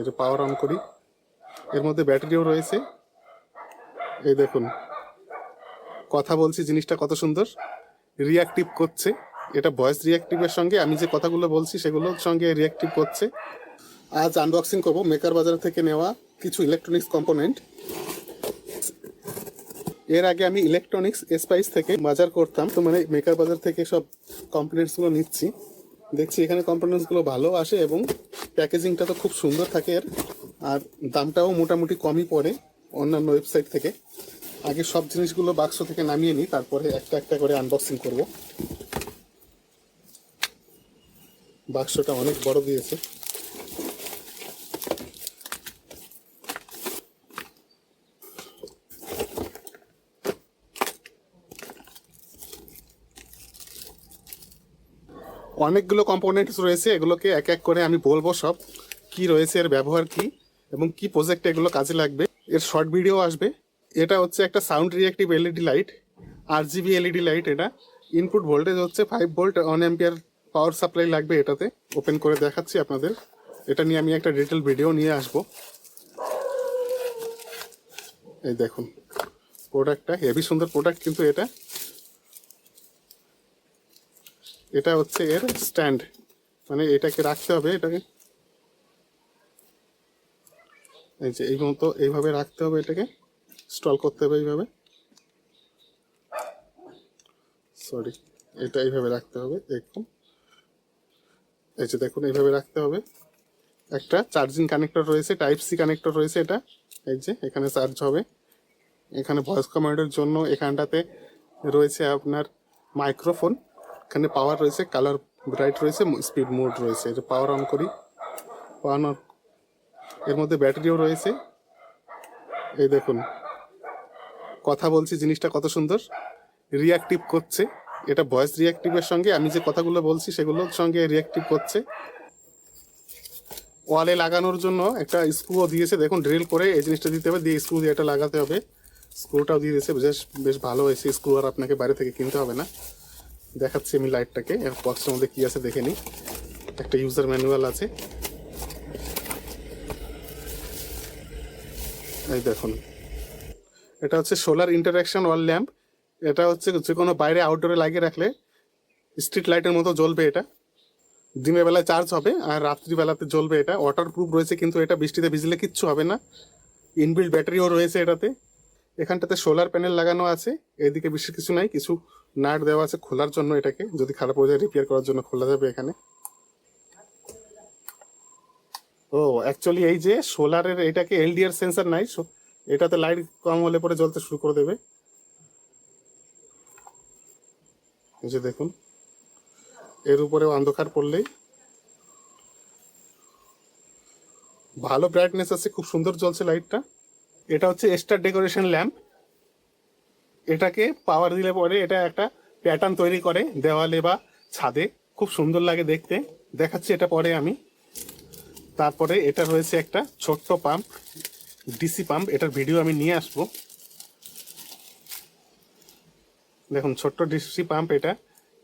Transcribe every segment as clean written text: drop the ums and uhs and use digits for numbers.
এটা power on করি, এর মধ্যে ব্যাটারিও রয়েছে। এই দেখুন, কথা বলছি, জিনিসটা কত সুন্দর রিঅ্যাক্টিভ করছে। এটা ভয়েস রিঅ্যাক্টিভের সঙ্গে আমি যে কথাগুলো বলছি সেগুলোর সঙ্গে রিঅ্যাক্টিভ করছে। আজ আনবক্সিং করব মেকার বাজার থেকে নেওয়া কিছু ইলেকট্রনিক্স কম্পোনেন্ট। এর আগে আমি ইলেকট্রনিক্স স্পাইস থেকে বাজার করতাম, তো মানে মেকার বাজার থেকে সব কম্পোনেন্টসগুলো নিচ্ছি। দেখছি এখানে কম্পোনেন্টসগুলো ভালো আসে এবং প্যাকেজিংটা তো খুব সুন্দর থাকে এর, আর দামটাও মোটামুটি কমই পড়ে অন্যান্য ওয়েবসাইট থেকে। আগে সব জিনিসগুলো বাক্স থেকে নামিয়ে নিই, তারপরে একটা একটা করে আনবক্সিং করব। বাক্সটা অনেক বড় দিয়েছে। অনেকগুলো কম্পোনেন্টস রয়েছে, এগুলোকে এক এক করে আমি বলবো সব কি রয়েছে, এর ব্যবহার কি এবং কি প্রজেক্টে এগুলো কাজে লাগবে। এর শর্ট ভিডিও আসবে। এটা হচ্ছে একটা sound reactive LED light, RGB LED light. এটা ইনপুট ভোল্টেজ হচ্ছে 5 ভোল্ট, 1 অ্যাম্পিয়ার পাওয়ার সাপ্লাই লাগবে এটাতে। ওপেন করে দেখাচ্ছি আপনাদের। এটা নিয়ে আমি একটা ডিটেল ভিডিও নিয়ে আসব। এই দেখুন প্রোডাক্টটা হেভি সুন্দর প্রোডাক্ট, কিন্তু এটা হচ্ছে এর স্ট্যান্ড, মানে এটাকে রাখতে হবে, এটাকে এই যে এই মতো এইভাবে রাখতে হবে, এটাকে স্টল করতে হবে এইভাবে, সরি এটা এইভাবে রাখতে হবে এরকম। এই যে দেখুন এইভাবে রাখতে হবে। একটা চার্জিং কানেক্টর রয়েছে, টাইপ সি কানেক্টর রয়েছে এটা। এই যে এখানে চার্জ হবে। এখানে ভয়েস কমান্ডের জন্য এখানটাতে রয়েছে আপনার মাইক্রোফোন। এখানে পাওয়ার রয়েছে, কালার ব্রাইট রয়েছে, স্পিড মোড রয়েছে। এটা পাওয়ার অন করি, পাওয়ার অন, এর মধ্যে ব্যাটারিও রয়েছে। এই দেখুন, কথা বলছি, জিনিসটা কত সুন্দর রিঅ্যাক্টিভ করছে। এটা ভয়েস রিঅ্যাক্টিভের সঙ্গে আমি যে কথাগুলো বলছি সেগুলোর সঙ্গে রিঅ্যাক্টিভ করছে। ওয়ালে লাগানোর জন্য একটা স্ক্রুও দিয়েছে, দেখুন ড্রিল করে এই জিনিসটা দিতে হবে, দিয়ে স্ক্রু দিয়ে এটা লাগাতে হবে। স্ক্রুটাও দিয়ে দিয়েছে, বেশ ভালো হয়েছে। স্ক্রু আর আপনাকে বাইরে থেকে কিনতে হবে না। দেখাচ্ছি আমি লাইটটাকে, এর বক্সের মধ্যে কী আছে দেখে নিই। একটা ইউজার ম্যানুয়াল আছে। এই দেখুন, এটা হচ্ছে সোলার ইন্টারঅ্যাকশন ওয়াল ল্যাম্প। এটা হচ্ছে যে কোনো বাইরে আউটডোরে লাগিয়ে রাখলে স্ট্রিট লাইটের মতো জ্বলবে। এটা দিনের বেলায় চার্জ হবে আর রাত্রিবেলাতে জ্বলবে। এটা ওয়াটার প্রুফ রয়েছে, কিন্তু এটা বৃষ্টিতে ভিজলে কিচ্ছু হবে না। ইনবিল্ট ব্যাটারিও রয়েছে এটাতে। এখানটাতে সোলার প্যানেল লাগানো আছে। এদিকে বেশি কিছু নাই, কিছু নাট দেওয়া আছে খোলার জন্য, এটাকে যদি খারাপ হয়ে যায় রিপেয়ার করার জন্য খোলা যাবে এখানে। ও অ্যাকচুয়ালি এই যে সোলারের এটাকে এলডিআর সেন্সার নাই, এটাতে লাইট কম হলে পরে জ্বলতে শুরু করে দেবে। এই যে দেখুন, এর উপরেও অন্ধকার পড়লেই ভালো ব্রাইটনেস আছে, খুব সুন্দর জ্বলছে লাইটটা। এটা হচ্ছে স্টার ডেকোরেশন ল্যাম্প। এটাকে পাওয়ার দিলে পরে এটা একটা প্যাটার্ন তৈরি করে দেওয়ালে বা ছাদে, খুব সুন্দর লাগে দেখতে। দেখাচ্ছি এটা পরে আমি। তারপরে এটা রয়েছে একটা ছোট্ট পাম্প, ডিসি পাম্প। এটার ভিডিও আমি নিয়ে আসবো। দেখুন ছোট্ট ডিসি পাম্প।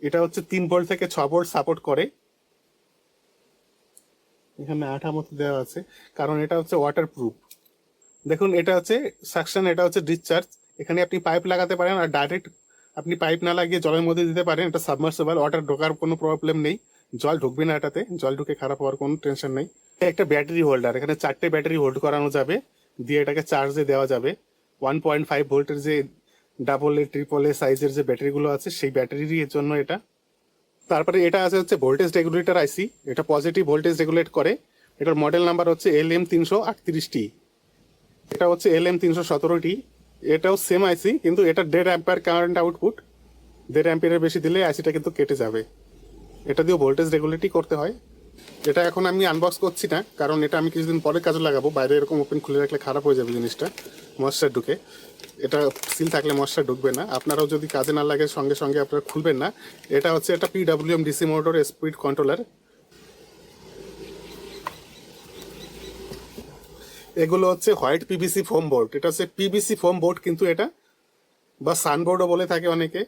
এটা হচ্ছে 3 ভোল্ট থেকে 6 ভোল্ট সাপোর্ট করে। এখানে আঠা মতো দেওয়া আছে, কারণ এটা হচ্ছে ওয়াটার প্রুফ। দেখুন এটা হচ্ছে সাকশন, এটা হচ্ছে ডিসচার্জ। এখানে আপনি পাইপ লাগাতে পারেন, আর ডাইরেক্ট আপনি পাইপ না লাগিয়ে জলের মধ্যে দিতে পারেন। এটা সাবমার্সিবল, ওয়াটার ঢোকার কোনো প্রবলেম নেই, জল ঢুকবে না এটাতে। জল ঢুকে খারাপ হওয়ার কোনো টেনশন নেই। একটা ব্যাটারি হোল্ডার, এখানে 4টে ব্যাটারি হোল্ড করানো যাবে, দিয়ে এটাকে চার্জে দেওয়া যাবে। 1.5 ভোল্টের যে ডাবল এ ট্রিপল এ সাইজের যে ব্যাটারিগুলো আছে সেই ব্যাটারির জন্য এটা। তারপরে এটা আছে হচ্ছে ভোল্টেজ রেগুলেটর আইসি। এটা পজিটিভ ভোল্টেজ রেগুলেট করে। এটার মডেল নাম্বার হচ্ছে LM338T। এটা হচ্ছে LM317T। এটাও সেম আইসি, কিন্তু এটা 1.5 অ্যাম্পিয়ার কারেন্ট আউটপুট। 1.5 অ্যাম্পিয়ারের বেশি দিলে আইসিটা কিন্তু কেটে যাবে। এটা দিয়েও ভোল্টেজ রেগুলেটই করতে হয়। এটা এখন আমি আনবক্স করছি না, কারণ এটা আমি কিছুদিন পরে কাজে লাগাবো। বাইরে এরকম ওপেন খুলে রাখলে খারাপ হয়ে যাবে জিনিসটা, ময়েশ্চার ঢুকে। এটা সিল থাকলে ময়েশ্চার ঢুকবে না। আপনারাও যদি কাজে না লাগে সঙ্গে সঙ্গে আপনারা খুলবেন না। এটা হচ্ছে একটা PWM DC motor speed controller. এগুলো হচ্ছে হোয়াইট পিভিসি ফোম বোর্ড। এটা হচ্ছে পিভিসি ফোম বোর্ড, কিন্তু এটা বা সানবোর্ডও বলে থাকে অনেকে।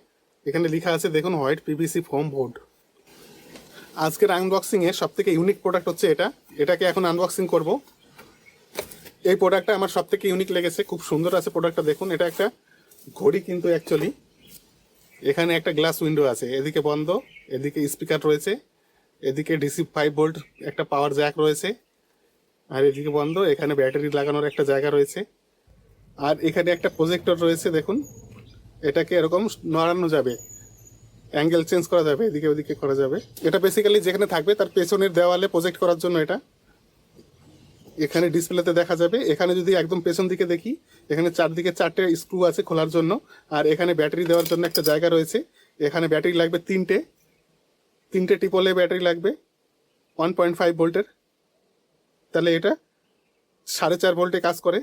এখানে লেখা আছে দেখুন, হোয়াইট পিভিসি ফোম বোর্ড। আজকের আনবক্সিংয়ে সব থেকে ইউনিক প্রোডাক্ট হচ্ছে এটা। এটাকে এখন আনবক্সিং করব। এই প্রোডাক্টটা আমার সব থেকে ইউনিক লেগেছে, খুব সুন্দর আছে প্রোডাক্টটা। দেখুন এটা একটা ঘড়ি কিন্তু অ্যাকচুয়ালি। এখানে একটা গ্লাস উইন্ডো আছে, এদিকে বন্ধ, এদিকে স্পিকার রয়েছে, এদিকে ডিসি 5 ভোল্ট একটা পাওয়ার জ্যাক রয়েছে, আর এদিকে বন্ধ। এখানে ব্যাটারি লাগানোর একটা জায়গা রয়েছে, আর এখানে একটা প্রজেক্টর রয়েছে। দেখুন এটাকে এরকম নড়ানো যাবে, অ্যাঙ্গেল চেঞ্জ করা যাবে, এদিকে ওদিকে করা যাবে। এটা বেসিক্যালি যেখানে থাকবে তার পেছনের দেওয়ালে প্রজেক্ট করার জন্য এটা। এখানে ডিসপ্লেতে দেখা যাবে। এখানে যদি একদম পেছন দিকে দেখি, এখানে চারদিকে 4টে স্ক্রু আছে খোলার জন্য, আর এখানে ব্যাটারি দেওয়ার জন্য একটা জায়গা রয়েছে। এখানে ব্যাটারি লাগবে তিনটে টিপলে ব্যাটারি লাগবে 1.5 ভোল্টের। তাহলে এটা 4.5 ভোল্টে কাজ করে।